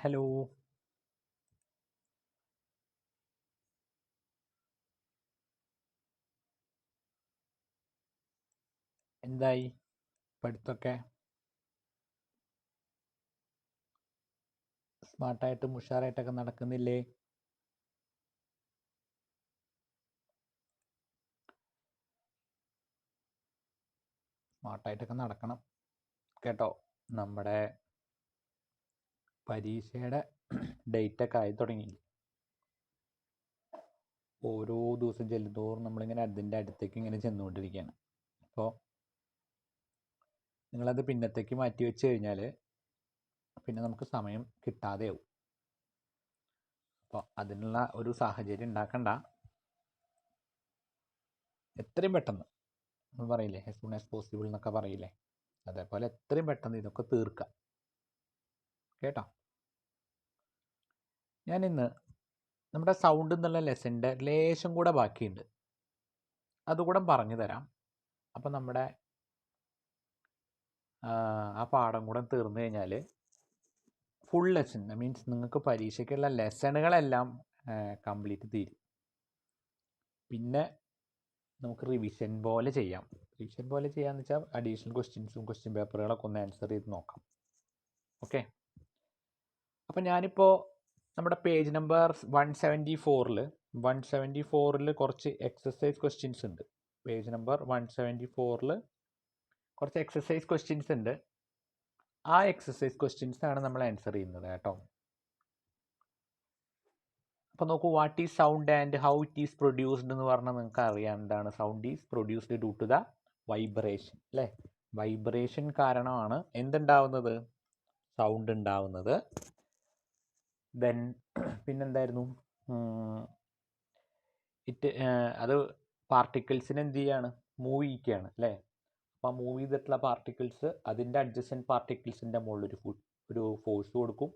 Hello. എന്തായി പഠിത്തമൊക്കെ? സ്മാർട്ടായിട്ടും ഉഷാറായിട്ടൊക്കെ നടക്കുന്നില്ലേ? സ്മാർട്ടായിട്ടൊക്കെ നടക്കണം കേട്ടോ. നമ്മുടെ പരീക്ഷയുടെ ഡേറ്റൊക്കെ ആയി തുടങ്ങി. ഓരോ ദിവസം ചെല്ലുന്തോറും നമ്മളിങ്ങനെ അതിൻ്റെ അടുത്തേക്ക് ഇങ്ങനെ ചെന്നുകൊണ്ടിരിക്കുകയാണ്. അപ്പോൾ നിങ്ങളത് പിന്നത്തേക്ക് മാറ്റി വെച്ച് കഴിഞ്ഞാൽ പിന്നെ നമുക്ക് സമയം കിട്ടാതെയാവും. അപ്പോൾ അതിനുള്ള ഒരു സാഹചര്യം ഉണ്ടാക്കണ്ട. എത്രയും പെട്ടെന്ന് നമ്മൾ പറയില്ലേ, as soon as possible എന്നൊക്കെ പറയില്ലേ, അതേപോലെ എത്രയും പെട്ടെന്ന് ഇതൊക്കെ തീർക്കാം കേട്ടോ. ഞാനിന്ന് നമ്മുടെ സൗണ്ട് എന്നുള്ള ലെസൻ്റെ ലേശം കൂടെ ബാക്കിയുണ്ട്, അതുകൂടെ പറഞ്ഞു തരാം. അപ്പം നമ്മുടെ ആ പാഠം കൂടെ തീർന്നു കഴിഞ്ഞാൽ ഫുൾ ലെസൺ, മീൻസ് നിങ്ങൾക്ക് പരീക്ഷയ്ക്കുള്ള ലെസണുകളെല്ലാം കംപ്ലീറ്റ് തീരും. പിന്നെ നമുക്ക് റിവിഷൻ പോലെ ചെയ്യാം. റിവിഷൻ പോലെ ചെയ്യാമെന്ന് വെച്ചാൽ അഡീഷണൽ ക്വസ്റ്റ്യൻസും ക്വസ്റ്റ്യൻ പേപ്പറുകളൊക്കെ ഒന്ന് ആൻസർ ചെയ്ത് നോക്കാം. ഓക്കെ. അപ്പം ഞാനിപ്പോൾ നമ്മുടെ പേജ് നമ്പർ 174ൽ കുറച്ച് എക്സസൈസ് ക്വസ്റ്റ്യൻസ് ഉണ്ട്. പേജ് നമ്പർ 174ൽ കുറച്ച് എക്സസൈസ് ക്വസ്റ്റ്യൻസ് ഉണ്ട്. ആ എക്സസൈസ് ക്വസ്റ്റ്യൻസ് ആണ് നമ്മൾ ആൻസർ ചെയ്യുന്നത് കേട്ടോ. അപ്പോൾ നോക്കൂ, what is sound and how it is produced എന്ന് പറഞ്ഞാൽ നിങ്ങൾക്ക് അറിയാം എന്താണ്. Sound is produced due to the vibration, അല്ലേ? വൈബ്രേഷൻ കാരണമാണ് എന്തുണ്ടാവുന്നത്, സൗണ്ട് ഉണ്ടാവുന്നത്. ദെൻ പിന്നെന്തായിരുന്നു, അത് പാർട്ടിക്കിൾസിന് എന്ത് ചെയ്യാണ്, മൂവ് ചെയ്യിക്കുകയാണ്, അല്ലേ? അപ്പോൾ മൂവ് ചെയ്തിട്ടുള്ള പാർട്ടിക്കിൾസ് അതിൻ്റെ അഡ്ജസൻറ്റ് പാർട്ടിക്കിൾസിൻ്റെ മുകളിൽ ഒരു ഫോഴ്സ് കൊടുക്കും.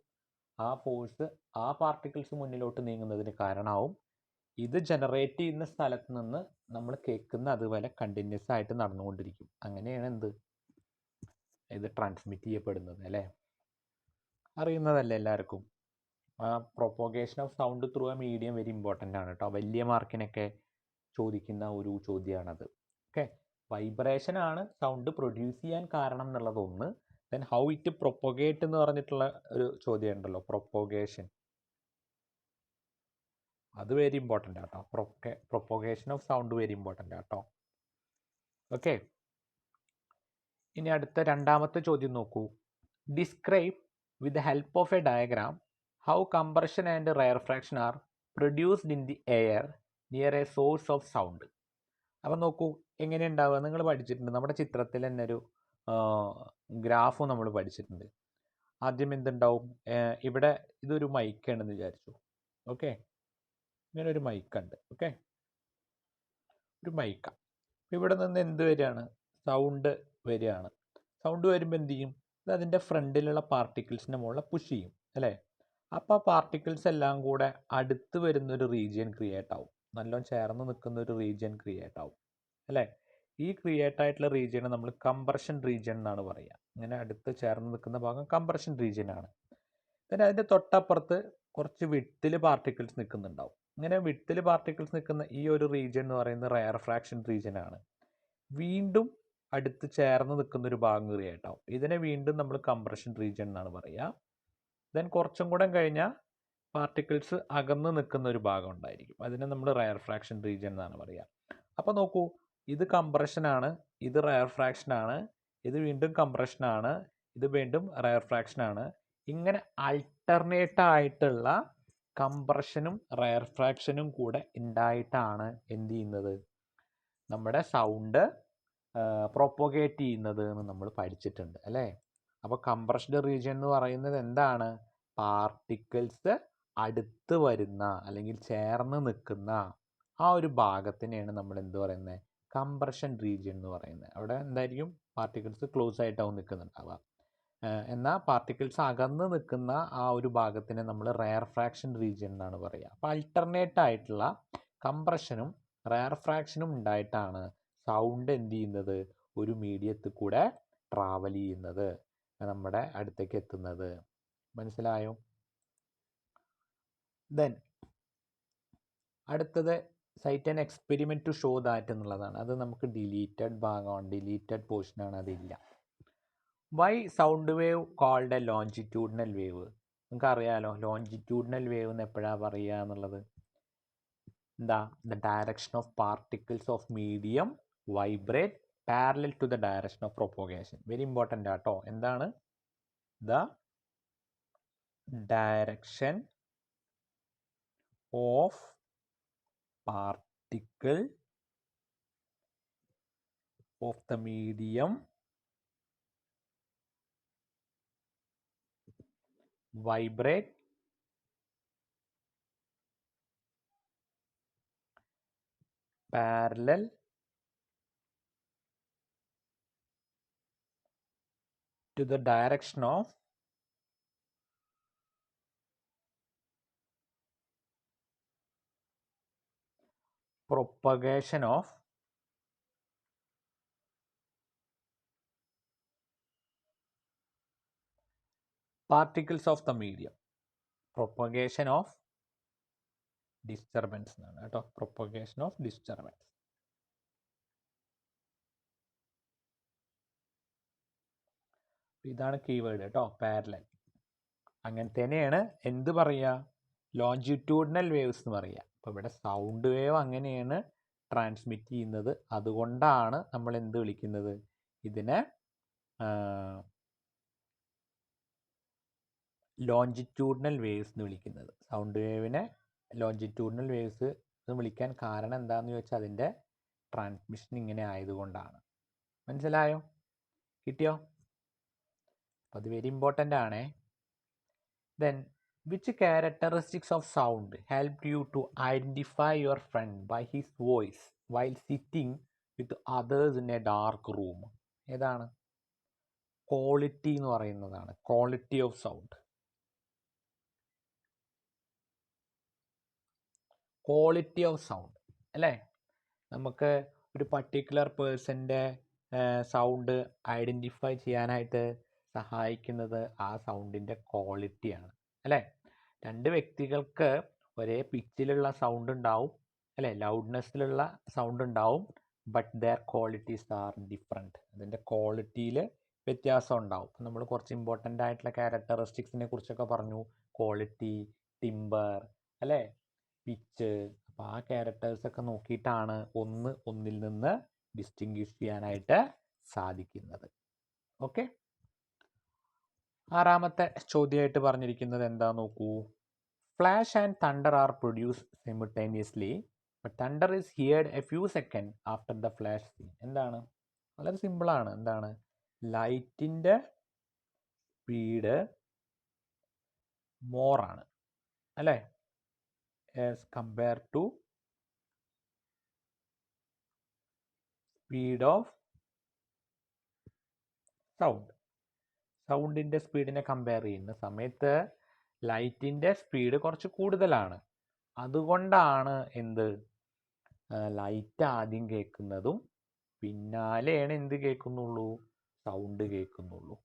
ആ ഫോഴ്സ് ആ പാർട്ടിക്കിൾസ് മുന്നിലോട്ട് നീങ്ങുന്നതിന് കാരണമാവും. ഇത് ജനറേറ്റ് ചെയ്യുന്ന സ്ഥലത്ത് നിന്ന് നമ്മൾ കേൾക്കുന്ന അതുപോലെ കണ്ടിന്യൂസ് ആയിട്ട് നടന്നുകൊണ്ടിരിക്കും. അങ്ങനെയാണ് ഇത് ട്രാൻസ്മിറ്റ് ചെയ്യപ്പെടുന്നത്, അല്ലേ? അറിയുന്നതല്ലേ എല്ലാവർക്കും. Propagation of sound through a medium very important ആണ് കേട്ടോ. വലിയ മാർക്കിനൊക്കെ ചോദിക്കുന്ന ഒരു ചോദ്യമാണത്. ഓക്കെ. വൈബ്രേഷൻ ആണ് സൗണ്ട് പ്രൊഡ്യൂസ് ചെയ്യാൻ കാരണം എന്നുള്ളത് ഒന്ന്. ദെൻ ഹൗ ഇറ്റ് പ്രൊപ്പോഗേറ്റ് എന്ന് പറഞ്ഞിട്ടുള്ള ഒരു ചോദ്യം ഉണ്ടല്ലോ, പ്രൊപ്പോഗേഷൻ, അത് വെരി ഇമ്പോർട്ടൻ്റ് ആട്ടോ. Propagation of sound very important ആട്ടോ. ഓക്കെ. ഇനി അടുത്ത രണ്ടാമത്തെ ചോദ്യം നോക്കൂ. Describe with the help of a diagram how compression and rarefaction are produced in the air near a source of sound. അപ്പം നോക്കൂ എങ്ങനെ ഉണ്ടാവുക. നിങ്ങൾ പഠിച്ചിട്ടുണ്ട്, നമ്മുടെ ചിത്രത്തിൽ തന്നെ ഒരു ഗ്രാഫും നമ്മൾ പഠിച്ചിട്ടുണ്ട്. ആദ്യം എന്തുണ്ടാവും, ഇവിടെ ഇതൊരു മൈക്കാണെന്ന് വിചാരിച്ചു. ഓക്കെ, ഇങ്ങനെ ഒരു മൈക്കുണ്ട്. ഓക്കെ, ഒരു മൈക്ക. ഇവിടെ നിന്ന് എന്ത് വരികയാണ്, സൗണ്ട് വരികയാണ്. സൗണ്ട് വരുമ്പോൾ എന്ത് ചെയ്യും, ഇത് അതിൻ്റെ ഫ്രണ്ടിലുള്ള പാർട്ടിക്കിൾസിൻ്റെ മുകളിൽ പുഷ് ചെയ്യും, അല്ലേ? അപ്പോൾ ആ പാർട്ടിക്കിൾസ് എല്ലാം കൂടെ അടുത്ത് വരുന്നൊരു റീജിയൻ ക്രിയേറ്റ് ആവും, നല്ലോണം ചേർന്ന് നിൽക്കുന്ന ഒരു റീജിയൻ ക്രിയേറ്റ് ആവും, അല്ലേ? ഈ ക്രിയേറ്റ് ആയിട്ടുള്ള റീജിയനെ നമ്മൾ കംപ്രഷൻ റീജിയൻ എന്നാണ് പറയുക. ഇങ്ങനെ അടുത്ത് ചേർന്ന് നിൽക്കുന്ന ഭാഗം കംപ്രഷൻ റീജിയൻ ആണ്. പിന്നെ അതിൻ്റെ തൊട്ടപ്പുറത്ത് കുറച്ച് വിട്ടിൽ പാർട്ടിക്കിൾസ് നിൽക്കുന്നുണ്ടാവും. ഇങ്ങനെ വിട്ടിൽ പാർട്ടിക്കിൾസ് നിൽക്കുന്ന ഈ ഒരു റീജിയൻ എന്ന് പറയുന്നത് റയർഫ്രാക്ഷൻ റീജിയൻ ആണ്. വീണ്ടും അടുത്ത് ചേർന്ന് നിൽക്കുന്ന ഒരു ഭാഗം ക്രിയേറ്റ് ആവും. ഇതിനെ വീണ്ടും നമ്മൾ കംപ്രഷൻ റീജിയൻ എന്നാണ് പറയുക. ദെൻ കുറച്ചും കൂടെ കഴിഞ്ഞാൽ പാർട്ടിക്കിൾസ് അകന്ന് നിൽക്കുന്ന ഒരു ഭാഗം ഉണ്ടായിരിക്കും, അതിനെ നമ്മൾ റയർഫ്രാക്ഷൻ റീജിയൻ എന്നാണ് പറയുക. അപ്പോൾ നോക്കൂ, ഇത് കംപ്രഷനാണ്, ഇത് റയർഫ്രാക്ഷനാണ്, ഇത് വീണ്ടും കംപ്രഷനാണ്, ഇത് വീണ്ടും റയർഫ്രാക്ഷനാണ്. ഇങ്ങനെ ആൾട്ടർനേറ്റ് ആയിട്ടുള്ള കംപ്രഷനും റയർഫ്രാക്ഷനും കൂടെ ഉണ്ടായിട്ടാണ് എന്ത് ചെയ്യുന്നത്, നമ്മുടെ സൗണ്ട് പ്രൊപ്പഗേറ്റ് ചെയ്യുന്നത് എന്ന് നമ്മൾ പഠിച്ചിട്ടുണ്ട്, അല്ലേ? അപ്പോൾ കംപ്രസ്ഡ് റീജിയൻ എന്ന് പറയുന്നത് എന്താണ്, പാർട്ടിക്കിൾസ് അടുത്ത് വരുന്ന അല്ലെങ്കിൽ ചേർന്ന് നിൽക്കുന്ന ആ ഒരു ഭാഗത്തിനെയാണ് നമ്മൾ എന്ത് പറയുന്നത്, കംപ്രഷൻ റീജിയൻ എന്ന് പറയുന്നത്. അവിടെ എന്തായിരിക്കും, പാർട്ടിക്കിൾസ് ക്ലോസ് ആയിട്ടാവും നിൽക്കുന്നുണ്ടാവുക. എന്നാൽ പാർട്ടിക്കിൾസ് അകന്ന് നിൽക്കുന്ന ആ ഒരു ഭാഗത്തിനെ നമ്മൾ റയർഫ്രാക്ഷൻ റീജിയൻ എന്നാണ് പറയുക. അപ്പോൾ അൾട്ടർനേറ്റ് ആയിട്ടുള്ള കംപ്രഷനും റയർഫ്രാക്ഷനും ഉണ്ടായിട്ടാണ് സൗണ്ട് എന്ത് ചെയ്യുന്നത്, ഒരു മീഡിയത്തിൽ കൂടെ ട്രാവൽ ചെയ്യുന്നത്, നമ്മുടെ അടുത്തേക്ക് എത്തുന്നത്. മനസ്സിലായോ? ദെൻ അടുത്തത് cite an experiment to show that എന്നുള്ളതാണ്. അത് നമുക്ക് ഡിലീറ്റഡ് ഭാഗമാണ്, ഡിലീറ്റഡ് പോർഷനാണ്, അതില്ല. Why sound wave called a longitudinal wave? നിങ്ങൾക്ക് അറിയാലോ ലോഞ്ചിറ്റ്യൂഡിനൽ വേവ് എന്ന് എപ്പോഴാണ് പറയുക എന്നുള്ളത്. എന്താ? The direction of particles of medium vibrate parallel to the direction of propagation. Very important ആട്ടോ. എന്താണ്? The direction of particle of the medium vibrate parallel to the direction of propagation of particles of the medium. Propagation of disturbance എന്നാണ് കേട്ടോ. Propagation of disturbance. ഇതാണ് keyword കേട്ടോ, parallel. അങ്ങനെ തന്നെയാണ് എന്ത് പറയുക, ലോഞ്ചിറ്റ്യൂഡിനൽ വേവ്സ് എന്ന് പറയുക. അപ്പോൾ ഇവിടെ സൗണ്ട് വേവ് അങ്ങനെയാണ് ട്രാൻസ്മിറ്റ് ചെയ്യുന്നത്. അതുകൊണ്ടാണ് നമ്മൾ എന്ത് വിളിക്കുന്നത്, ഇതിനെ ലോഞ്ചിറ്റ്യൂഡിനൽ വേവ്സ് എന്ന് വിളിക്കുന്നത്. സൗണ്ട് വേവിനെ ലോഞ്ചിറ്റ്യൂഡിനൽ വേവ്സ് എന്ന് വിളിക്കാൻ കാരണം എന്താണെന്ന് ചോദിച്ചാൽ അതിൻ്റെ ട്രാൻസ്മിഷൻ ഇങ്ങനെ ആയതുകൊണ്ടാണ്. മനസ്സിലായോ? കിട്ടിയോ? അപ്പോൾ അത് വെരി ഇമ്പോർട്ടൻ്റ് ആണേ. Then which characteristics of sound helped you to identify your friend by his voice while sitting with others in a dark room? ഏതാണ്? ക്വാളിറ്റി എന്ന് പറയുന്നതാണ്. Quality of sound. Quality of sound അല്ലേ? നമുക്ക് ഒരു particular പേഴ്സൻ്റെ sound identify ചെയ്യാനായിട്ട് സഹായിക്കുന്നത് ആ സൗണ്ടിൻ്റെ ക്വാളിറ്റിയാണ് അല്ലേ? രണ്ട് വ്യക്തികൾക്ക് ഒരേ പിച്ചിലുള്ള സൗണ്ട് ഉണ്ടാവും അല്ലേ, ലൗഡ്നെസ്സിലുള്ള സൗണ്ട് ഉണ്ടാവും, but their qualities are different. അതിൻ്റെ ക്വാളിറ്റിയിൽ വ്യത്യാസം ഉണ്ടാവും. നമ്മൾ കുറച്ച് ഇമ്പോർട്ടൻ്റ് ആയിട്ടുള്ള ക്യാരക്ടറിസ്റ്റിക്സിനെ കുറിച്ചൊക്കെ പറഞ്ഞു. ക്വാളിറ്റി, ടിമ്പർ അല്ലേ, പിച്ച്. അപ്പോൾ ആ ക്യാരക്ടേഴ്സൊക്കെ നോക്കിയിട്ടാണ് ഒന്നിൽ നിന്ന് ഡിസ്റ്റിങ്വിഷ് ചെയ്യാനായിട്ട് സാധിക്കുന്നത്. ഓക്കെ. ആറാമത്തെ ചോദ്യമായിട്ട് പറഞ്ഞിരിക്കുന്നത് എന്താ നോക്കൂ. Flash and thunder are produce simultaneously but thunder is heard a few second after the flash seen. എന്താണ്? വളരെ സിമ്പിളാണ്. എന്താണ്? ലൈറ്റിൻ്റെ സ്പീഡ് മോറാണ് അല്ലേ, as compared to speed of sound. സൗണ്ടിൻ്റെ സ്പീഡിനെ കമ്പയർ ചെയ്യുന്ന സമയത്ത് ലൈറ്റിൻ്റെ സ്പീഡ് കുറച്ച് കൂടുതലാണ്. അതുകൊണ്ടാണ് എന്ത്, ലൈറ്റ് ആദ്യം കേൾക്കുന്നതും പിന്നാലെയാണ് എന്ത് കേൾക്കുന്നുള്ളൂ, സൗണ്ട് കേൾക്കുന്നുള്ളൂ.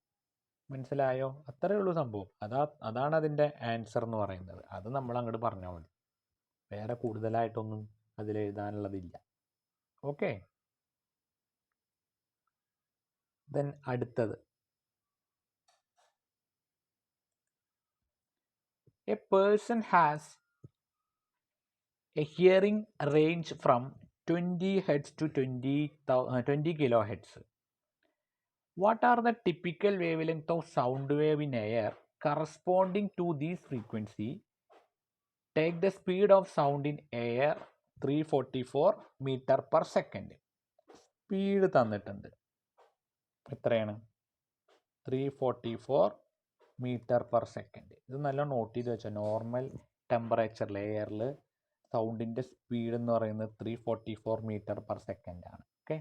മനസ്സിലായോ? അത്രയേ ഉള്ളൂ സംഭവം. അതാണ് അതിൻ്റെ ആൻസർ എന്ന് പറയുന്നത്. അത് നമ്മൾ അങ്ങോട്ട് പറഞ്ഞാൽ മതി, വേറെ കൂടുതലായിട്ടൊന്നും അതിൽ എഴുതാനുള്ളതില്ല. ഓക്കെ. ദെൻ അടുത്തത്, a person has a hearing range from 20 Hz to 20 kilohertz. What are the typical wavelength of sound wave in air corresponding to these frequency? Take the speed of sound in air 344 meter per second. Speed തന്നിട്ടുണ്ട്. എത്രയാണ്? 344 metre per second. ഇത് നല്ല not ചെയ്ത് വെച്ചാൽ normal ടെമ്പറേച്ചറിൽ എയറിൽ സൗണ്ടിൻ്റെ speed എന്ന് പറയുന്നത് 344 മീറ്റർ പെർ സെക്കൻഡ് ആണ്. ഓക്കെ.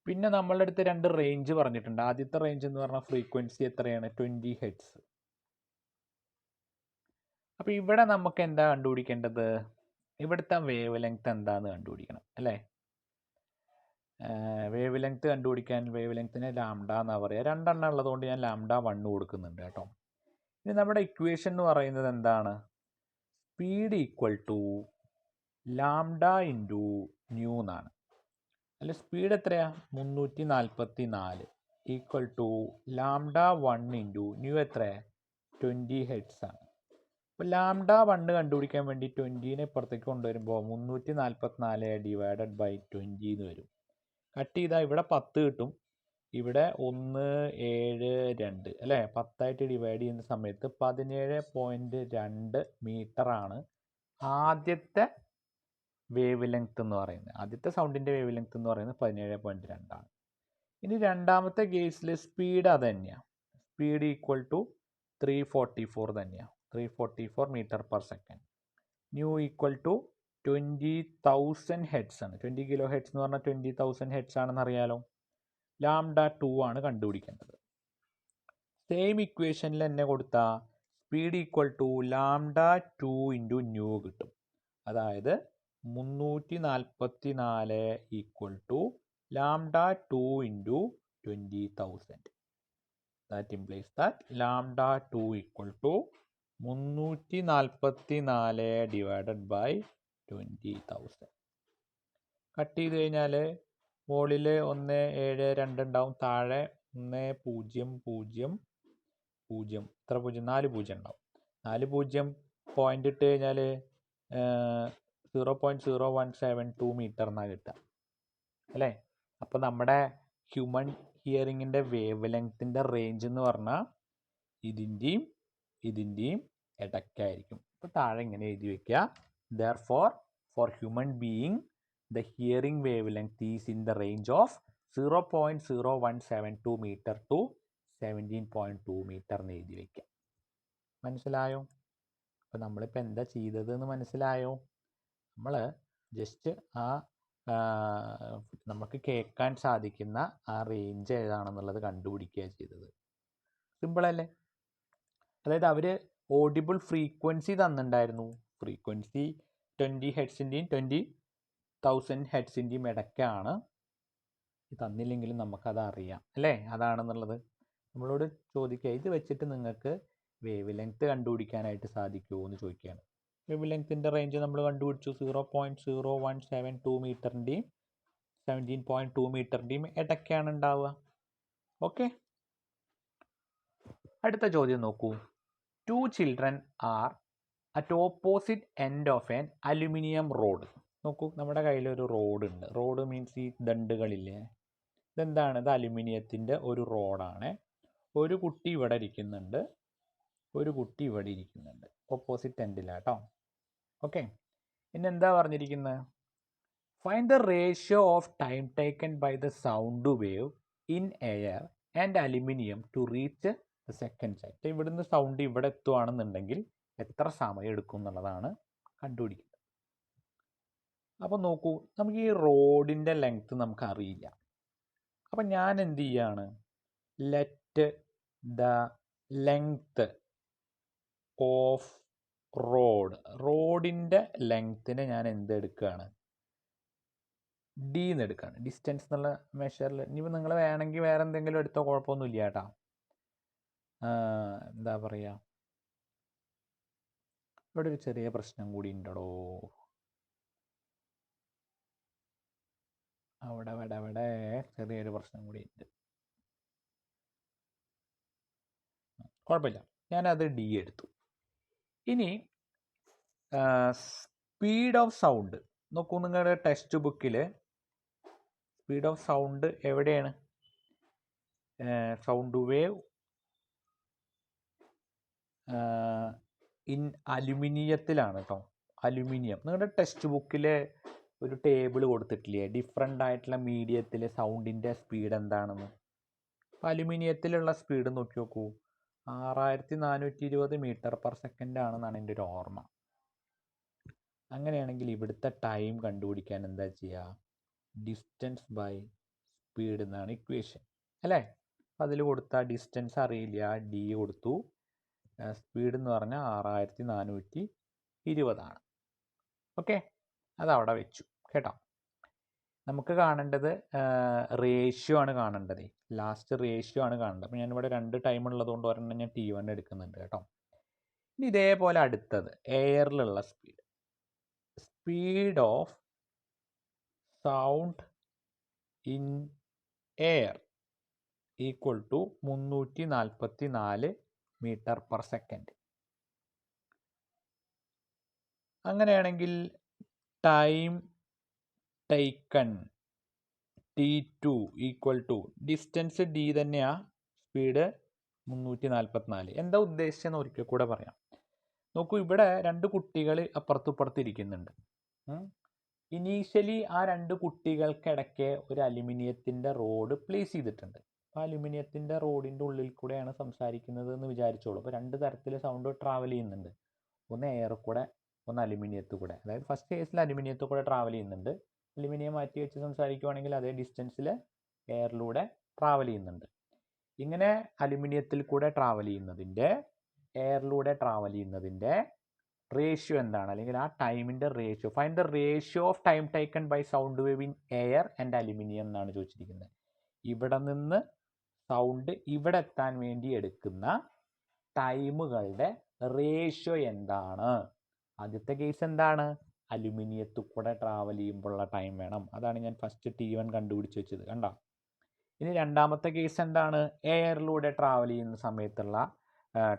പിന്നെ നമ്മളുടെ അടുത്ത് രണ്ട് റേഞ്ച് പറഞ്ഞിട്ടുണ്ട്. ആദ്യത്തെ റേഞ്ച് എന്ന് പറഞ്ഞാൽ ഫ്രീക്വൻസി എത്രയാണ്? 20 ഹെഡ്സ്. അപ്പോൾ ഇവിടെ നമുക്ക് എന്താ കണ്ടുപിടിക്കേണ്ടത്? ഇവിടുത്തെ വേവ് ലെങ്ത് എന്താന്ന് കണ്ടുപിടിക്കണം അല്ലേ? വേവ് ലെങ്ത് കണ്ടുപിടിക്കാൻ വേവ് ലെങ്ത്തിനെ ലാംഡ എന്നാണ് പറയുക. രണ്ടെണ്ണം ഉള്ളതുകൊണ്ട് ഞാൻ ലാംഡ 1 കൊടുക്കുന്നുണ്ട് കേട്ടോ. ഇനി നമ്മുടെ ഇക്വേഷൻ എന്ന് പറയുന്നത് എന്താണ്? Speed equal to lambda into nu എന്നാണ്. അല്ല സ്പീഡ് എത്രയാ? 344 equal to lambda 1 into nu എത്രയാ? 20 ഹെഡ്സ് ആണ്. അപ്പോൾ ലാംഡ 1 കണ്ടുപിടിക്കാൻ വേണ്ടി 20നെ ഇപ്പുറത്തേക്ക് കൊണ്ടുവരുമ്പോൾ 344 ഡിവൈഡഡ് ബൈ 20 എന്ന് വരും. കട്ട് ചെയ്താൽ ഇവിടെ 10 കിട്ടും, ഇവിടെ 1 7 2 അല്ലേ? 10 ഡിവൈഡ് ചെയ്യുന്ന സമയത്ത് 17.2 മീറ്ററാണ് ആദ്യത്തെ വേവ് ലെങ്ത് എന്ന് പറയുന്നത്. ആദ്യത്തെ സൗണ്ടിൻ്റെ വേവ് ലെങ്ത് എന്ന് പറയുന്നത് 17.2 ആണ്. ഇനി രണ്ടാമത്തെ കേസിൽ സ്പീഡ് അത് തന്നെയാണ്. സ്പീഡ് ഈക്വൽ ടു 344 തന്നെയാണ്, 344 metre per second. Nu equal to 20,000 hertz ആണ്. 20 കിലോ ഹെഡ്സ് എന്ന് പറഞ്ഞാൽ 20,000 ഹെഡ്സ് ആണെന്ന് അറിയാലോ. ലാംഡ 2 ആണ് കണ്ടുപിടിക്കേണ്ടത്. സെയിം ഇക്വേഷനിൽ തന്നെ കൊടുത്താൽ speed equal to lambda 2 into nu കിട്ടും. അതായത് 344 equal to lambda 2 into 20,000. That implies that lambda 2 equal to 344 divided by 20,000. Cut ചെയ്ത് കഴിഞ്ഞാൽ മുകളിൽ 1 7 2 ഉണ്ടാവും, താഴെ 1 0 0 0 എത്ര 0? 4 0 ഉണ്ടാവും. 4 0 പോയിന്റ് ഇട്ട് കഴിഞ്ഞാൽ 0.0172 മീറ്റർ എന്നാണ് കിട്ടുക അല്ലേ? അപ്പോൾ നമ്മുടെ ഹ്യൂമൻ ഹിയറിങ്ങിൻ്റെ വേവ് ലെങ്ത്തിൻ്റെ റേഞ്ച് എന്ന് പറഞ്ഞാൽ ഇതിൻ്റെയും ഇടയ്ക്കായിരിക്കും. അപ്പോൾ താഴെ ഇങ്ങനെ എഴുതി വയ്ക്കുക, therefore for human being the hearing wavelength is in the range of 0.0172 meter to 17.2 meter എന്ന് എഴുതി വയ്ക്കുക. മനസ്സിലായോ? അപ്പോൾ നമ്മളിപ്പോൾ എന്താ ചെയ്തതെന്ന് മനസ്സിലായോ? നമ്മൾ ജസ്റ്റ് നമുക്ക് കേൾക്കാൻ സാധിക്കുന്ന ആ റേഞ്ച് ഏതാണെന്നുള്ളത് കണ്ടുപിടിക്കുക ചെയ്തത്. സിമ്പിളല്ലേ? അതായത് അവർ ഓഡിബിൾ ഫ്രീക്വൻസി തന്നിട്ടുണ്ടായിരുന്നു. ഫ്രീക്വൻസി 20 ഹെഡ്സിൻ്റെയും 20,000 ഹെഡ്സിൻ്റെയും ഇടയ്ക്കാണ്. തന്നില്ലെങ്കിലും നമുക്കത് അറിയാം അല്ലേ അതാണെന്നുള്ളത്. നമ്മളോട് ചോദിക്കുക, ഇത് വെച്ചിട്ട് നിങ്ങൾക്ക് വേവ് ലെങ്ത് കണ്ടുപിടിക്കാനായിട്ട് സാധിക്കുമോ എന്ന് ചോദിക്കുകയാണ്. വേവ് ലെങ്ത്തിൻ്റെ റേഞ്ച് നമ്മൾ കണ്ടുപിടിച്ചു, 0.0172 മീറ്ററിൻ്റെയും 17.2 മീറ്ററിൻ്റെയും ഇടയ്ക്കാണ് ഉണ്ടാവുക. ഓക്കെ, അടുത്ത ചോദ്യം നോക്കൂ. 2 children are at opposite end of an aluminum rod. നോക്കൂ, നമ്മുടെ കയ്യിലൊരു റോഡ് ഉണ്ട്. റോഡ് മീൻസ് ഈ ദണ്ടുകളില്ലേ, ഇതെന്താണ്? ഇത് അലുമിനിയത്തിൻ്റെ ഒരു റോഡാണ്. ഒരു കുട്ടി ഇവിടെ ഇരിക്കുന്നുണ്ട്, ഒരു കുട്ടി ഇവിടെ ഇരിക്കുന്നുണ്ട്, ഓപ്പോസിറ്റ് എൻഡിലാട്ടോ. ഓക്കെ, പിന്നെ എന്താ പറഞ്ഞിരിക്കുന്നത്? Find the ratio of time taken by the sound wave in air and aluminium to reach the second side. ഇവിടുന്ന് സൗണ്ട് ഇവിടെ എത്തുകയാണെന്നുണ്ടെങ്കിൽ എത്ര സമയം എടുക്കും എന്നുള്ളതാണ് കണ്ടുപിടിക്കുന്നത്. അപ്പോൾ നോക്കൂ, നമുക്ക് ഈ റോഡിൻ്റെ ലെങ്ത്ത് നമുക്ക് അറിയില്ല. അപ്പം ഞാൻ എന്ത് ചെയ്യാണ്? ലെറ്റ് ദ ലെങ്ത്ത് ഓഫ് റോഡിൻ്റെ ലെങ്ത്തിനെ ഞാൻ എന്തെടുക്കുകയാണ്? ഡി എന്ന് എടുക്കുകയാണ്, ഡിസ്റ്റൻസ് എന്നുള്ള മെഷറിൽ. ഇനിയിപ്പോൾ നിങ്ങൾ വേണമെങ്കിൽ വേറെ എന്തെങ്കിലും എടുത്തോ, കുഴപ്പമൊന്നുമില്ല കേട്ടോ. എന്താ പറയുക, ഇവിടെ ഒരു ചെറിയ പ്രശ്നം കൂടി ഉണ്ടോ? അവിടെ ചെറിയൊരു പ്രശ്നം കൂടി ഉണ്ട്. കുഴപ്പമില്ല, ഞാനത് ഡി എടുത്തു. ഇനി സ്പീഡ് ഓഫ് സൗണ്ട് നോക്കൂ, നിങ്ങളുടെ ടെക്സ്റ്റ് ബുക്കിൽ സ്പീഡ് ഓഫ് സൗണ്ട് എവിടെയാണ്? സൗണ്ട് വേവ് ഇൻ അലുമിനിയത്തിലാണ് കേട്ടോ. അലുമിനിയം നിങ്ങളുടെ ടെക്സ്റ്റ് ബുക്കിൽ ഒരു ടേബിൾ കൊടുത്തിട്ടില്ലേ, ഡിഫറെൻ്റ് ആയിട്ടുള്ള മീഡിയത്തിൽ സൗണ്ടിൻ്റെ സ്പീഡ് എന്താണെന്ന്. അപ്പോൾ അലുമിനിയത്തിലുള്ള സ്പീഡ് നോക്കി നോക്കൂ, 6420 മീറ്റർ പെർ സെക്കൻഡ് ആണെന്നാണ് എൻ്റെ ഒരു ഓർമ്മ. അങ്ങനെയാണെങ്കിൽ ഇവിടുത്തെ ടൈം കണ്ടുപിടിക്കാൻ എന്താ ചെയ്യുക? ഡിസ്റ്റൻസ് ബൈ സ്പീഡ് എന്നാണ് ഇക്വേഷൻ അല്ലേ? അപ്പോൾ അതിൽ കൊടുത്താൽ ഡിസ്റ്റൻസ് അറിയില്ല, ഡി കൊടുത്തു. സ്പീഡ് എന്ന് പറഞ്ഞാൽ 6420 ആണ്. ഓക്കെ, അതവിടെ വെച്ചു കേട്ടോ. നമുക്ക് കാണേണ്ടത് റേഷ്യോ ആണ് കാണേണ്ടത്, ലാസ്റ്റ് റേഷ്യോ ആണ് കാണേണ്ടത്. അപ്പോൾ ഞാനിവിടെ 2 ടൈം ഉള്ളതുകൊണ്ട് ഒരെണ്ണം ഞാൻ T1 എടുക്കുന്നുണ്ട് കേട്ടോ. ഇനി ഇതേപോലെ അടുത്തത് എയറിലുള്ള speed of sound in air equal to 344 metre per second. അങ്ങനെയാണെങ്കിൽ time taken T2 equal to distance D തന്നെയാ, സ്പീഡ് 344. എന്താ ഉദ്ദേശിച്ചെന്ന് ഒരിക്കൽ കൂടെ പറയാം. നോക്കൂ, ഇവിടെ രണ്ട് കുട്ടികൾ അപ്പുറത്തുപ്പുറത്ത് ഇരിക്കുന്നുണ്ട്. ഇനീഷ്യലി ആ രണ്ട് കുട്ടികൾക്കിടയ്ക്ക് ഒരു അലുമിനിയത്തിൻ്റെ റോഡ് പ്ലേസ് ചെയ്തിട്ടുണ്ട്. അപ്പോൾ അലുമിനിയത്തിൻ്റെ റോഡിൻ്റെ ഉള്ളിൽ കൂടെയാണ് സംസാരിക്കുന്നത് എന്ന് വിചാരിച്ചോളൂ. അപ്പോൾ രണ്ട് തരത്തിൽ സൗണ്ട് ട്രാവൽ ചെയ്യുന്നുണ്ട്. ഒന്ന് എയർ കൂടെ, ഒന്ന് അലുമിനിയത്തിൽ കൂടെ. അതായത് ഫസ്റ്റ് കേസിൽ അലുമിനിയത്തിൽ കൂടെ ട്രാവൽ ചെയ്യുന്നുണ്ട്. അലുമിനിയം മാറ്റി വെച്ച് സംസാരിക്കുവാണെങ്കിൽ അതേ ഡിസ്റ്റൻസിൽ എയറിലൂടെ ട്രാവൽ ചെയ്യുന്നുണ്ട്. ഇങ്ങനെ അലുമിനിയത്തിൽ കൂടെ ട്രാവൽ ചെയ്യുന്നതിൻ്റെ, എയറിലൂടെ ട്രാവൽ ചെയ്യുന്നതിൻ്റെ റേഷ്യോ എന്താണ്, അല്ലെങ്കിൽ ആ ടൈമിൻ്റെ ratio, find the ratio of time taken by sound wave in air and aluminium എന്നാണ് ചോദിച്ചിരിക്കുന്നത്. ഇവിടെ നിന്ന് സൗണ്ട് ഇവിടെ എത്താൻ വേണ്ടി എടുക്കുന്ന ടൈമുകളുടെ റേഷ്യോ എന്താണ്? ആദ്യത്തെ കേസ് എന്താണ്? അലുമിനിയത്തിൽ കൂടെ ട്രാവൽ ചെയ്യുമ്പോഴുള്ള ടൈം വേണം. അതാണ് ഞാൻ ഫസ്റ്റ് T1 കണ്ടുപിടിച്ച് വെച്ചത്, കണ്ടോ? ഇനി രണ്ടാമത്തെ കേസ് എന്താണ്? എയറിലൂടെ ട്രാവൽ ചെയ്യുന്ന സമയത്തുള്ള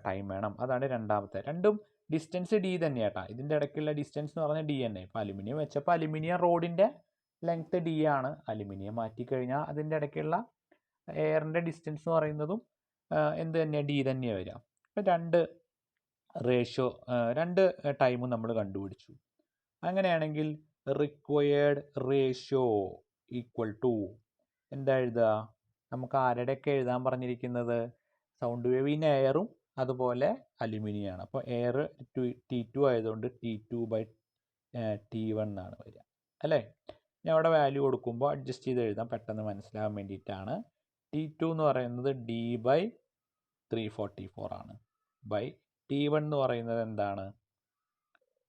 ടൈം വേണം. അതാണ് രണ്ടാമത്തെ. രണ്ടും ഡിസ്റ്റൻസ് D തന്നെയാട്ടാ. ഇതിൻ്റെ ഇടയ്ക്കുള്ള ഡിസ്റ്റൻസ് എന്ന് പറഞ്ഞാൽ D തന്നെ. ഇപ്പോൾ അലുമിനിയം വെച്ചപ്പോൾ അലുമിനിയം റോഡിൻ്റെ ലെങ്ത്ത് D ആണ്. അലുമിനിയം മാറ്റിക്കഴിഞ്ഞാൽ അതിൻ്റെ ഇടയ്ക്കുള്ള എയറിൻ്റെ ഡിസ്റ്റൻസ് എന്ന് പറയുന്നതും എന്ത് തന്നെയാണ്? D തന്നെയാണ് വരിക. അപ്പോൾ രണ്ട് ടൈമും നമ്മൾ കണ്ടുപിടിച്ചു. അങ്ങനെയാണെങ്കിൽ റിക്വയേർഡ് റേഷ്യോ ഈക്വൽ ടു എന്താ എഴുതുക? നമുക്ക് ആരുടെയൊക്കെ എഴുതാൻ പറഞ്ഞിരിക്കുന്നത്? സൗണ്ട് വേവ് ഇൻ എയറും അതുപോലെ അലുമിനിയമാണ്. അപ്പോൾ എയർ T2 ആയതുകൊണ്ട് T2/T1 എന്നാണ് വരിക, അല്ലേ? ഞാൻ അവിടെ വാല്യൂ കൊടുക്കുമ്പോൾ അഡ്ജസ്റ്റ് ചെയ്ത് എഴുതാം, പെട്ടെന്ന് മനസ്സിലാകാൻ വേണ്ടിയിട്ടാണ്. T2 എന്ന് പറയുന്നത് D/344 ആണ്. ബൈ T1 എന്ന് പറയുന്നത് എന്താണ്?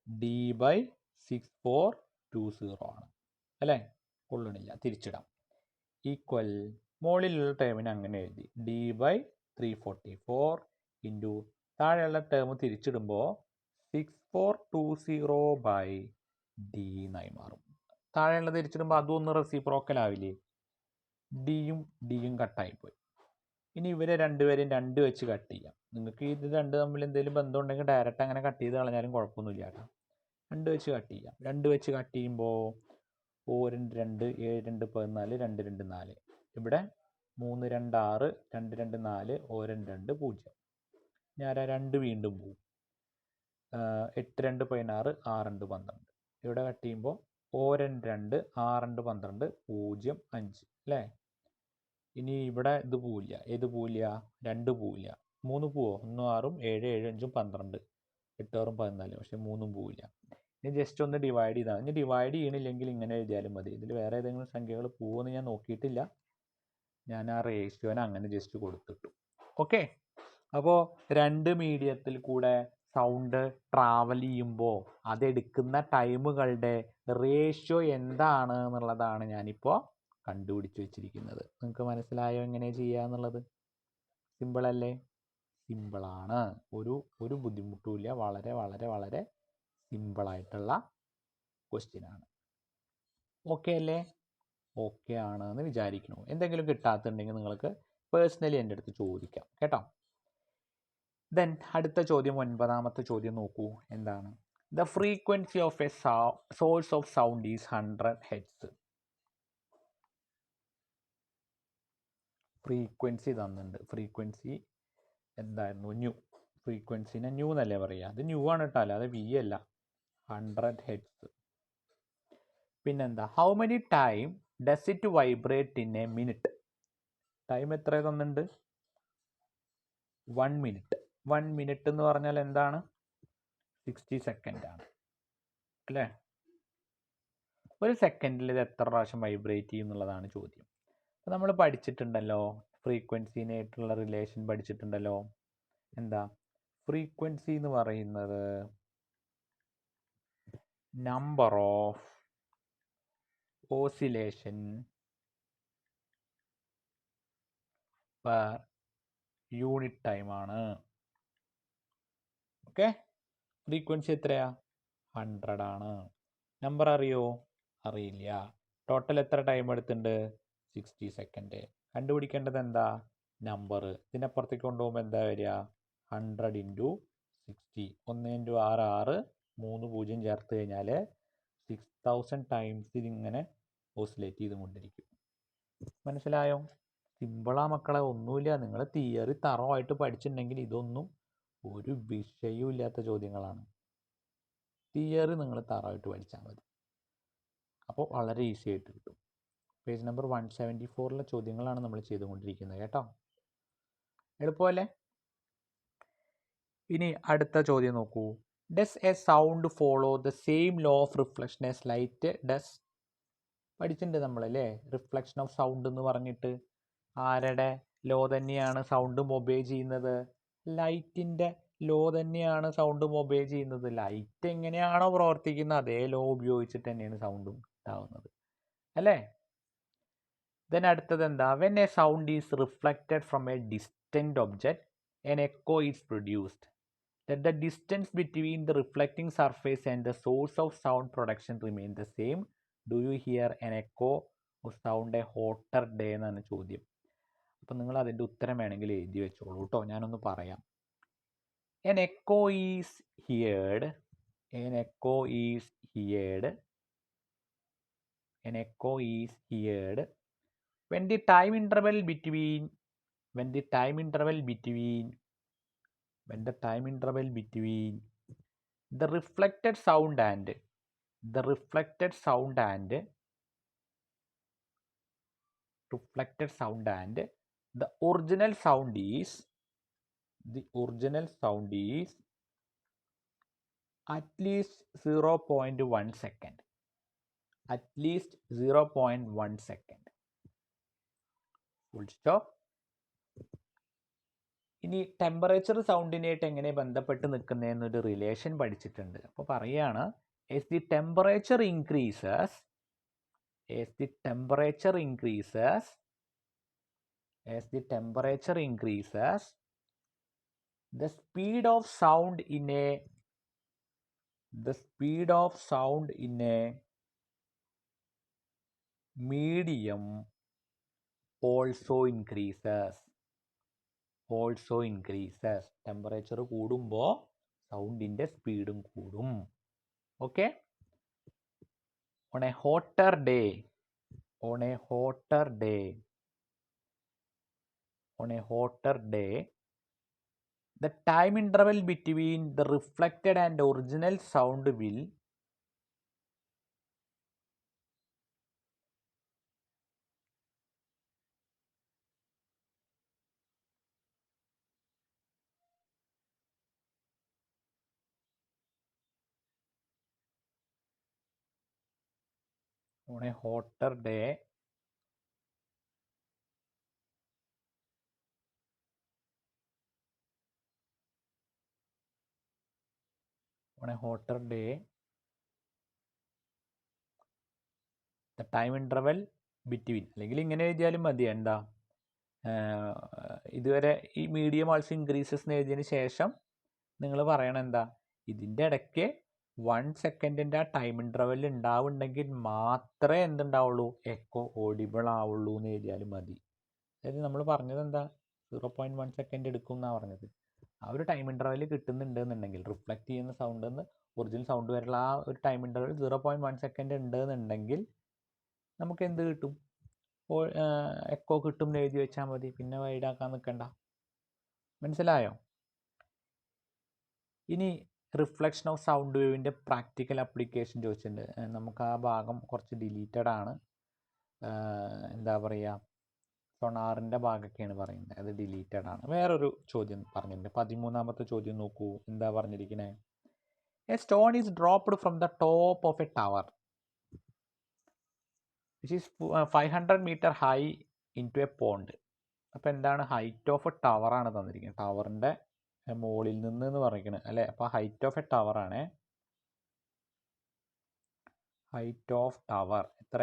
D/6420 ആണ്, അല്ലേ? കൊള്ളണില്ല, തിരിച്ചിടാം. ഈക്വൽ മുകളിലുള്ള ടേമിന് അങ്ങനെ എഴുതി, D/344 ഇൻറ്റു താഴെയുള്ള ടേം തിരിച്ചിടുമ്പോൾ 6420/D എന്നായി മാറും. താഴെയുള്ള തിരിച്ചിടുമ്പോൾ അതും ഒന്ന് റെസിപ്രോക്കൽ ആവില്ലേ? ഡിയും കട്ടായിപ്പോയി. ഇനി ഇവരെ രണ്ടുപേരെയും 2 വെച്ച് കട്ട് ചെയ്യാം. നിങ്ങൾക്ക് ഇത് രണ്ട് തമ്മിൽ എന്തെങ്കിലും ബന്ധം ഉണ്ടെങ്കിൽ ഡയറക്റ്റ് അങ്ങനെ കട്ട് ചെയ്ത് കളഞ്ഞാലും കുഴപ്പമൊന്നുമില്ല കേട്ടോ. 2 വെച്ച് കട്ട് ചെയ്യാം. 2 വെച്ച് കട്ട് ചെയ്യുമ്പോൾ 2 2 7 2 14 2 2 4. ഇവിടെ 3 2 6 2 2 4 2 2 0. ഞാൻ 2 വീണ്ടും പോവും. 8 2 16 6 2 12. ഇവിടെ കട്ട് ചെയ്യുമ്പോൾ 2 2 6 2 12 0 5, അല്ലേ? ഇനി ഇവിടെ ഇത് പോവില്ല. ഏത് പോവില്ല? 2 പോവില്ല. 3 പോവോ? 1 6 7 7 5 12 8 6 14. പക്ഷെ 3 പോവില്ല. ഇനി ജസ്റ്റ് ഒന്ന് ഡിവൈഡ് ചെയ്താൽ. ഇനി ഡിവൈഡ് ചെയ്യണില്ലെങ്കിൽ ഇങ്ങനെ എഴുതിയാലും മതി. ഇതിൽ വേറെ ഏതെങ്കിലും സംഖ്യകൾ പോവുമെന്ന് ഞാൻ നോക്കിയിട്ടില്ല. ഞാൻ ആ റേഷ്യോനെ അങ്ങനെ ജസ്റ്റ് കൊടുത്തിട്ടു. ഓക്കെ. അപ്പോൾ രണ്ട് മീഡിയത്തിൽ കൂടെ സൗണ്ട് ട്രാവൽ ചെയ്യുമ്പോൾ അതെടുക്കുന്ന ടൈമുകളുടെ റേഷ്യോ എന്താണ് എന്നുള്ളതാണ് ഞാനിപ്പോൾ കണ്ടുപിടിച്ച് വെച്ചിരിക്കുന്നത്. നിങ്ങൾക്ക് മനസ്സിലായോ എങ്ങനെ ചെയ്യുക എന്നുള്ളത്? സിമ്പിളല്ലേ? സിമ്പിളാണ്. ഒരു ബുദ്ധിമുട്ടുമില്ല. വളരെ വളരെ വളരെ സിമ്പിളായിട്ടുള്ള ക്വസ്റ്റ്യനാണ്. ഓക്കെ അല്ലേ? ഓക്കെ ആണ് എന്ന് വിചാരിക്കുന്നു. എന്തെങ്കിലും കിട്ടാത്തുണ്ടെങ്കിൽ നിങ്ങൾക്ക് പേഴ്സണലി എൻ്റെ അടുത്ത് ചോദിക്കാം കേട്ടോ. ദെൻ അടുത്ത ചോദ്യം, 9ാമത്തെ ചോദ്യം നോക്കൂ. എന്താണ്? The frequency of A source of sound is 100 Hz. Frequency തന്നിട്ടുണ്ട്. ഫ്രീക്വൻസി എന്തായിരുന്നു? ന്യൂ. ഫ്രീക്വൻസിനെ ന്യൂ എന്നല്ലേ പറയുക? അത് ന്യൂ ആണ് കേട്ടോ, അല്ലാതെ V അല്ല. 100 Hz. പിന്നെന്താ? How many time does it vibrate in A minute? Time എത്ര തന്നിട്ടുണ്ട്? 1 മിനിറ്റ്. 1 മിനിറ്റ് എന്ന് പറഞ്ഞാൽ എന്താണ്? 60 സെക്കൻഡ് ആണ്, അല്ലേ? ഒരു സെക്കൻഡിൽ ഇത് എത്ര പ്രാവശ്യം വൈബ്രേറ്റ് ചെയ്യും എന്നുള്ളതാണ് ചോദ്യം. അപ്പോൾ നമ്മൾ പഠിച്ചിട്ടുണ്ടല്ലോ, ഫ്രീക്വൻസിനായിട്ടുള്ള റിലേഷൻ പഠിച്ചിട്ടുണ്ടല്ലോ. എന്താ? ഫ്രീക്വൻസി എന്ന് പറയുന്നത് number of oscillation per unit time ആണ്. ഓക്കെ. ഫ്രീക്വൻസി എത്രയാ? 100 ആണ്. നമ്പർ അറിയോ? അറിയില്ല. ടോട്ടൽ എത്ര ടൈം എടുത്തിട്ടുണ്ട്? 60 സെക്കൻഡ്. കണ്ടുപിടിക്കേണ്ടത് എന്താ? നമ്പർ. ഇതിനപ്പുറത്തേക്ക് കൊണ്ടുപോകുമ്പോൾ എന്താ വരിക? 100 × 60. 1 × 6 6, 3 0 ചേർത്ത് കഴിഞ്ഞാൽ 6000 ടൈംസ് ഇതിങ്ങനെ ഓസിലേറ്റ് ചെയ്തുകൊണ്ടിരിക്കും. മനസ്സിലായോ? സിമ്പിളാ മക്കളെ, ഒന്നുമില്ല. നിങ്ങൾ തിയറി തറവായിട്ട് പഠിച്ചിട്ടുണ്ടെങ്കിൽ ഇതൊന്നും ഒരു വിഷയവും ഇല്ലാത്ത ചോദ്യങ്ങളാണ്. തിയറി നിങ്ങൾ തറവായിട്ട് പഠിച്ചാൽ മതി. അപ്പോൾ വളരെ ഈസി ആയിട്ട് കിട്ടും. പേജ് നമ്പർ 174 ചോദ്യങ്ങളാണ് നമ്മൾ ചെയ്തുകൊണ്ടിരിക്കുന്നത് കേട്ടോ. എളുപ്പമല്ലേ? ഇനി അടുത്ത ചോദ്യം നോക്കൂ. Does A sound follow the same law of reflection as light does? പഠിച്ചിട്ടുണ്ട് നമ്മളല്ലേ, റിഫ്ലക്ഷൻ ഓഫ് സൗണ്ട് എന്ന് പറഞ്ഞിട്ട്. ആരുടെ ലോ തന്നെയാണ് സൗണ്ടും ഒബേ ചെയ്യുന്നത്? ലൈറ്റിൻ്റെ ലോ തന്നെയാണ് സൗണ്ടും ഒബേ ചെയ്യുന്നത്. ലൈറ്റ് എങ്ങനെയാണോ പ്രവർത്തിക്കുന്നത് അതേ ലോ ഉപയോഗിച്ചിട്ട് തന്നെയാണ് സൗണ്ടും ഉണ്ടാവുന്നത്, അല്ലേ? ദെൻ അടുത്തത് എന്താ? When A sound is reflected from A distant object an echo is produced. Let the distance between the reflecting surface and the source of sound production remain the same. Do you hear an echo or sound a hotter day എന്നാണ് ചോദ്യം. അപ്പം നിങ്ങൾ അതിൻ്റെ ഉത്തരം വേണമെങ്കിൽ എഴുതി വെച്ചോളൂ കേട്ടോ. ഞാനൊന്ന് പറയാം. An echo is heard. An echo is heard. An echo is heard when the time interval between when the time interval between the reflected sound and the original sound is at least 0.1 second. At least 0.1 second. Full stop. ഇനി temperature സൗണ്ടിനായിട്ട് എങ്ങനെ ബന്ധപ്പെട്ട് നിൽക്കുന്നതെന്നൊരു relation പഠിച്ചിട്ടുണ്ട്. അപ്പോൾ പറയുകയാണ്, as the temperature increases, the speed of sound in a medium also increases. Temperature കൂടുമ്പോൾ സൗണ്ടിൻ്റെ സ്പീഡും കൂടും. Okay. on a hotter day the time interval between the reflected and original sound will on a hotter day the time interval between, അല്ലെങ്കിൽ ഇങ്ങനെ എഴുതിയാലും മതി. എന്താ, ഇതുവരെ ഈ മീഡിയം ആൾസോ ഇൻക്രീസസ് എന്ന് എഴുതിയതിന് ശേഷം നിങ്ങൾ പറയണം എന്താ, ഇതിൻ്റെ ഇടയ്ക്ക് 1 സെക്കൻഡിൻ്റെ ആ ടൈം ഇൻ്റർവെൽ ഉണ്ടാവുന്നുണ്ടെങ്കിൽ മാത്രമേ എന്തുണ്ടാവുള്ളൂ, എക്കോ ഓഡിബിൾ ആവുള്ളൂ എന്ന് എഴുതിയാലും മതി. അതായത് നമ്മൾ പറഞ്ഞത് എന്താ, 0.1 സെക്കൻഡ് എടുക്കും എന്നാണ് പറഞ്ഞത്. ആ ഒരു ടൈം ഇൻ്റർവെൽ കിട്ടുന്നുണ്ട് എന്നുണ്ടെങ്കിൽ, റിഫ്ലക്റ്റ് ചെയ്യുന്ന സൗണ്ടിൽ നിന്ന് ഒറിജിനൽ സൗണ്ട് വരെയുള്ള ആ ഒരു ടൈം ഇൻ്റർവെൽ 0.1 സെക്കൻഡ് ഉണ്ട് എന്നുണ്ടെങ്കിൽ നമുക്ക് എന്ത് കിട്ടും, എക്കോ കിട്ടും എന്ന് എഴുതി വെച്ചാൽ മതി. പിന്നെ വൈഡാക്കാൻ നിൽക്കണ്ട. മനസ്സിലായോ? ഇനി റിഫ്ലക്ഷൻ ഓഫ് സൗണ്ട് വേവിൻ്റെ പ്രാക്ടിക്കൽ ആപ്ലിക്കേഷൻ ചോദിച്ചിട്ടുണ്ട്. നമുക്ക് ആ ഭാഗം കുറച്ച് ഡിലീറ്റഡ് ആണ്. എന്താ പറയുക, സൊണാറിൻ്റെ ഭാഗമൊക്കെയാണ് പറയുന്നത്, അത് ഡിലീറ്റഡ് ആണ്. വേറൊരു ചോദ്യം പറഞ്ഞിട്ടുണ്ട്, 13ാമത്തെ ചോദ്യം നോക്കൂ. എന്താ പറഞ്ഞിരിക്കുന്നത്? A stone is dropped from the top of a tower which is 500 metre high into a pond. അപ്പോൾ എന്താണ്, ഹൈറ്റ് ഓഫ് എ ടവറാണ് തന്നിരിക്കുന്നത്. ടവറിൻ്റെ മുകളിൽ നിന്ന് എന്ന് പറയുന്നത് അല്ലേ. അപ്പോൾ ഹൈറ്റ് ഓഫ് എ ടവറാണ്. ഹൈറ്റ് ഓഫ് ടവർ എത്ര?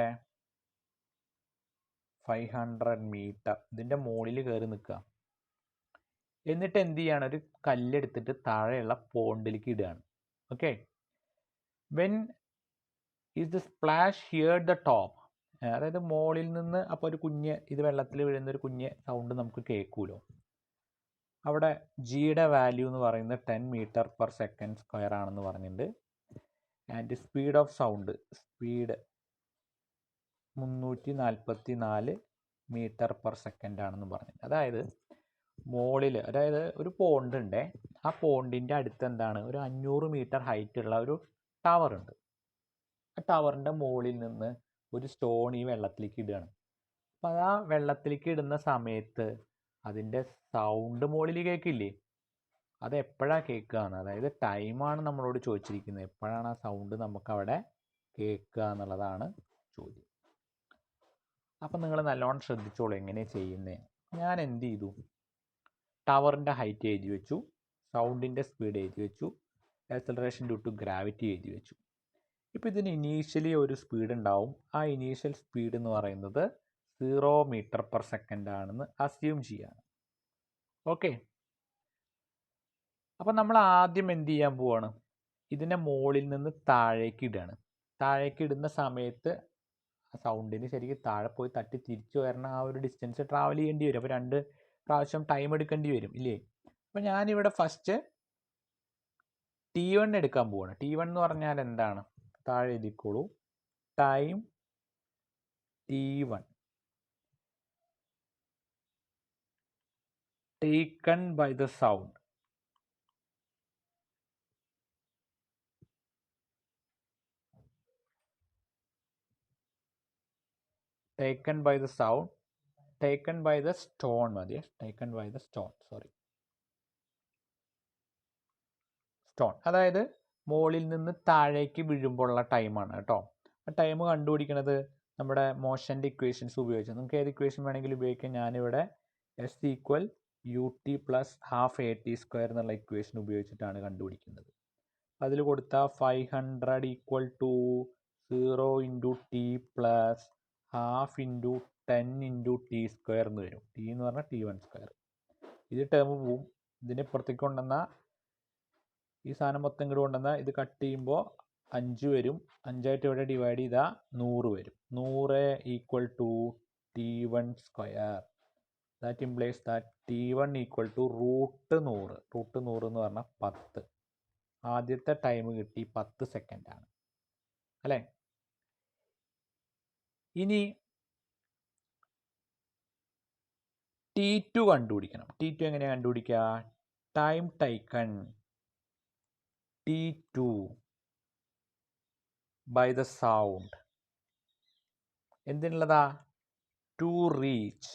500 മീറ്റർ. ഇതിൻ്റെ മുകളിൽ കയറി നിൽക്കുക. എന്നിട്ട് എന്ത് ചെയ്യാണ്, ഒരു കല്ലെടുത്തിട്ട് താഴെയുള്ള പോണ്ടിലേക്ക് ഇടുകയാണ്. Okay, when is the splash here the top, അതായത് മുകളിൽ നിന്ന് അപ്പോൾ ഒരു കുഞ്ഞ് ഇത് വെള്ളത്തിൽ വീഴുന്ന ഒരു കുഞ്ഞ് സൗണ്ട് നമുക്ക് കേൾക്കുമല്ലോ. അവിടെ ജിയുടെ വാല്യൂ എന്ന് പറയുന്നത് 10 മീറ്റർ പെർ സെക്കൻഡ് സ്ക്വയർ ആണെന്ന് പറഞ്ഞിട്ടുണ്ട്. And speed of sound, speed 344 metre per second ആണെന്ന് പറഞ്ഞിട്ടുണ്ട്. അതായത് മുകളിൽ, അതായത് ഒരു പോണ്ട് ഉണ്ട്, ആ പോണ്ടിൻ്റെ അടുത്ത് എന്താണ്, ഒരു 500 മീറ്റർ ഹൈറ്റ് ഉള്ള ഒരു ടവർ ഉണ്ട്. ആ ടവറിൻ്റെ മുകളിൽ നിന്ന് ഒരു സ്റ്റോൺ ഈ വെള്ളത്തിലേക്ക് ഇടുകയാണ്. അപ്പം ആ വെള്ളത്തിലേക്ക് ഇടുന്ന സമയത്ത് അതിൻ്റെ സൗണ്ട് മുകളിൽ കേൾക്കില്ലേ, അത് എപ്പോഴാണ് കേൾക്കുകയെന്ന്, അതായത് ടൈമാണ് നമ്മളോട് ചോദിച്ചിരിക്കുന്നത്, എപ്പോഴാണ് ആ സൗണ്ട് നമുക്കവിടെ കേൾക്കുക എന്നുള്ളതാണ് ചോദ്യം. അപ്പം നിങ്ങൾ നല്ലോണം ശ്രദ്ധിച്ചോളൂ എങ്ങനെയാണ് ചെയ്യുന്നത്. ഞാൻ എന്ത് ചെയ്തു, ടവറിൻ്റെ ഹൈറ്റ് എഴുതി വെച്ചു, സൗണ്ടിൻ്റെ സ്പീഡ് എഴുതി വെച്ചു, ആക്സലറേഷൻ ഡ്യൂ ടു ഗ്രാവിറ്റി എഴുതി വെച്ചു. ഇപ്പോൾ ഇതിന് ഇനീഷ്യലി ഒരു സ്പീഡ് ഉണ്ടാവും. ആ ഇനീഷ്യൽ സ്പീഡ് എന്ന് പറയുന്നത് 0 മീറ്റർ പെർ സെക്കൻഡ് ആണെന്ന് അസ്യൂം ചെയ്യാണ്. ഓക്കെ, അപ്പം നമ്മൾ ആദ്യം എന്ത് ചെയ്യാൻ പോവാണ്, ഇതിനെ മുകളിൽ നിന്ന് താഴേക്ക് ഇടുകയാണ്. താഴേക്ക് ഇടുന്ന സമയത്ത് സൗണ്ടിന് ശരിക്കും താഴെ പോയി തട്ടി തിരിച്ചു വരണം, ആ ഒരു ഡിസ്റ്റൻസ് ട്രാവൽ ചെയ്യേണ്ടി വരും. അപ്പോൾ 2 പ്രാവശ്യം ടൈം എടുക്കേണ്ടി വരും ഇല്ലേ. അപ്പോൾ ഞാനിവിടെ ഫസ്റ്റ് T1 എടുക്കാൻ പോവാണ്. T1 എന്ന് പറഞ്ഞാൽ എന്താണ്, താഴെ എഴുതിക്കോളൂ, time T1 taken by the sound. Taken by the sound, taken by the stone മതി, taken by the stone, stone, അതായത് മുകളിൽ നിന്ന് താഴേക്ക് വീഴുമ്പോഴുള്ള ടൈമാണ് കേട്ടോ. ആ ടൈം കണ്ടുപിടിക്കുന്നത് നമ്മുടെ മോഷൻ്റെ ഇക്വേഷൻസ് ഉപയോഗിച്ച്, നമുക്ക് ഏത് ഇക്വേഷൻ വേണമെങ്കിലും ഉപയോഗിക്കാം. ഞാനിവിടെ S = ut + ½ at² എന്നുള്ള ഇക്വേഷൻ ഉപയോഗിച്ചിട്ടാണ് കണ്ടുപിടിക്കുന്നത്. അതിൽ കൊടുത്താൽ 500 = 0 × t + ½ × 10 × t² എന്ന് വരും. t എന്ന് പറഞ്ഞാൽ T1². ഇത് ടേം പോവും, ഇതിനെ പുറത്തേക്ക് കൊണ്ടുവന്നാൽ ഈ സാധനം മൊത്തം ഇങ്ങോട്ട് കൊണ്ടുവന്നാൽ ഇത് കട്ട് ചെയ്യുമ്പോൾ 5 വരും. 5 ഇവിടെ ഡിവൈഡ് ചെയ്താൽ 100 വരും. 100 = T1². That implies that T1 = √100. √100 എന്ന് പറഞ്ഞാൽ 10. ആദ്യത്തെ ടൈം കിട്ടി 10 സെക്കൻഡാണ് അല്ലേ. ഇനി T2 കണ്ടുപിടിക്കണം. T2 എങ്ങനെയാണ് കണ്ടുപിടിക്കുക, time taken T2 by the sound എന്തിനുള്ളതാ, to reach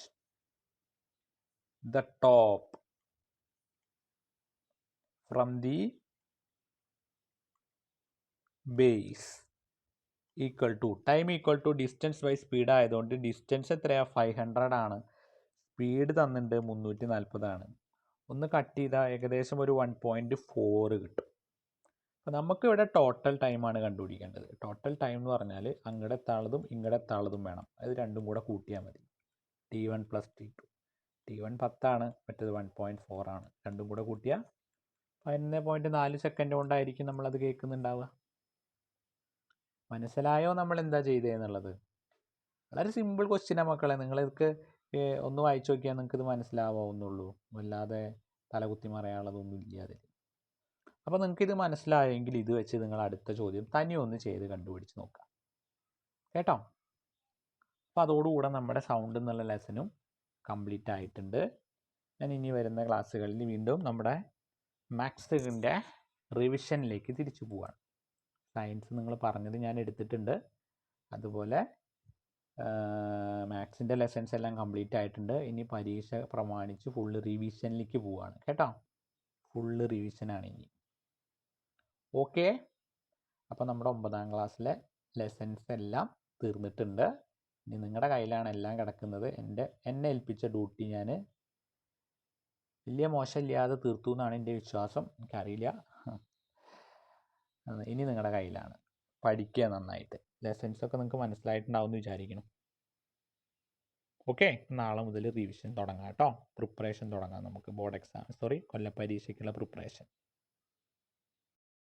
the top from the base equal to time = distance by speed ആയതുകൊണ്ട് ഡിസ്റ്റൻസ് എത്രയാണ്, 500 ആണ്. സ്പീഡ് തന്നിട്ടുണ്ട് 340 ആണ്. ഒന്ന് കട്ട് ചെയ്താൽ ഏകദേശം ഒരു 1.4 കിട്ടും. അപ്പോൾ നമുക്കിവിടെ ടോട്ടൽ ടൈമാണ് കണ്ടുപിടിക്കേണ്ടത്. ടോട്ടൽ ടൈം എന്ന് പറഞ്ഞാൽ അങ്ങടെ താളതും ഇങ്ങടെ താളതും വേണം, അത് രണ്ടും കൂടെ കൂട്ടിയാൽ മതി. T1 + T2. T1 10 ആണ്, മറ്റേത് 1.4 ആണ്. രണ്ടും കൂടെ കൂട്ടിയാൽ 11.4 സെക്കൻഡ് കൊണ്ടായിരിക്കും നമ്മളത് കേൾക്കുന്നുണ്ടാവുക. മനസ്സിലായോ നമ്മൾ എന്താ ചെയ്തതെന്നുള്ളത്? വളരെ സിമ്പിൾ ക്വസ്റ്റ്യനാണ് മക്കളെ. നിങ്ങൾക്ക് ഒന്ന് വായിച്ചു നോക്കിയാൽ നിങ്ങൾക്ക് ഇത് മനസ്സിലാവുന്നുള്ളൂ. വല്ലാതെ തലകുത്തി മറിയാനുള്ളതൊന്നും ഇല്ല അതിൽ. അപ്പോൾ നിങ്ങൾക്കിത് മനസ്സിലായെങ്കിൽ ഇത് വെച്ച് നിങ്ങൾ അടുത്ത ചോദ്യം തനിയെ ഒന്ന് ചെയ്ത് കണ്ടുപിടിച്ച് നോക്കാം കേട്ടോ. അപ്പോൾ അതോടുകൂടെ നമ്മുടെ സൗണ്ട് എന്നുള്ള ലെസനും കംപ്ലീറ്റ് ആയിട്ടുണ്ട്. ഞാൻ ഇനി വരുന്ന ക്ലാസ്സുകളിൽ വീണ്ടും നമ്മുടെ മാത്സിൻ്റെ റിവിഷനിലേക്ക് തിരിച്ചു പോവാണ്. സയൻസ് നിങ്ങൾ പറഞ്ഞത് ഞാൻ എടുത്തിട്ടുണ്ട്, അതുപോലെ മാത്സിൻ്റെ ലെസൺസ് എല്ലാം കംപ്ലീറ്റ് ആയിട്ടുണ്ട്. ഇനി പരീക്ഷ പ്രമാണിച്ച് ഫുള്ള് റിവിഷനിലേക്ക് പോവാണ് കേട്ടോ. ഫുള്ള് റിവിഷനാണ് ഇനി. ഓക്കെ, അപ്പോൾ നമ്മുടെ 9ാം ക്ലാസ്സിലെ ലെസൺസ് എല്ലാം തീർന്നിട്ടുണ്ട്. ഇനി നിങ്ങളുടെ കയ്യിലാണ് എല്ലാം കിടക്കുന്നത്. എന്നെ ഏൽപ്പിച്ച ഡ്യൂട്ടി ഞാൻ വലിയ മോശമില്ലാതെ തീർത്തു എന്നാണ് എൻ്റെ വിശ്വാസം. എനിക്കറിയില്ല, ഇനി നിങ്ങളുടെ കയ്യിലാണ്. പഠിക്കുക നന്നായിട്ട്. ലെസൺസൊക്കെ നിങ്ങൾക്ക് മനസ്സിലായിട്ടുണ്ടാവും എന്ന് വിചാരിക്കണം. ഓക്കെ, നാളെ മുതൽ റിവിഷൻ തുടങ്ങാം കേട്ടോ, പ്രിപ്പറേഷൻ തുടങ്ങാം നമുക്ക്, ബോർഡ് എക്സാം കൊല്ലപ്പരീക്ഷയ്ക്കുള്ള പ്രിപ്പറേഷൻ.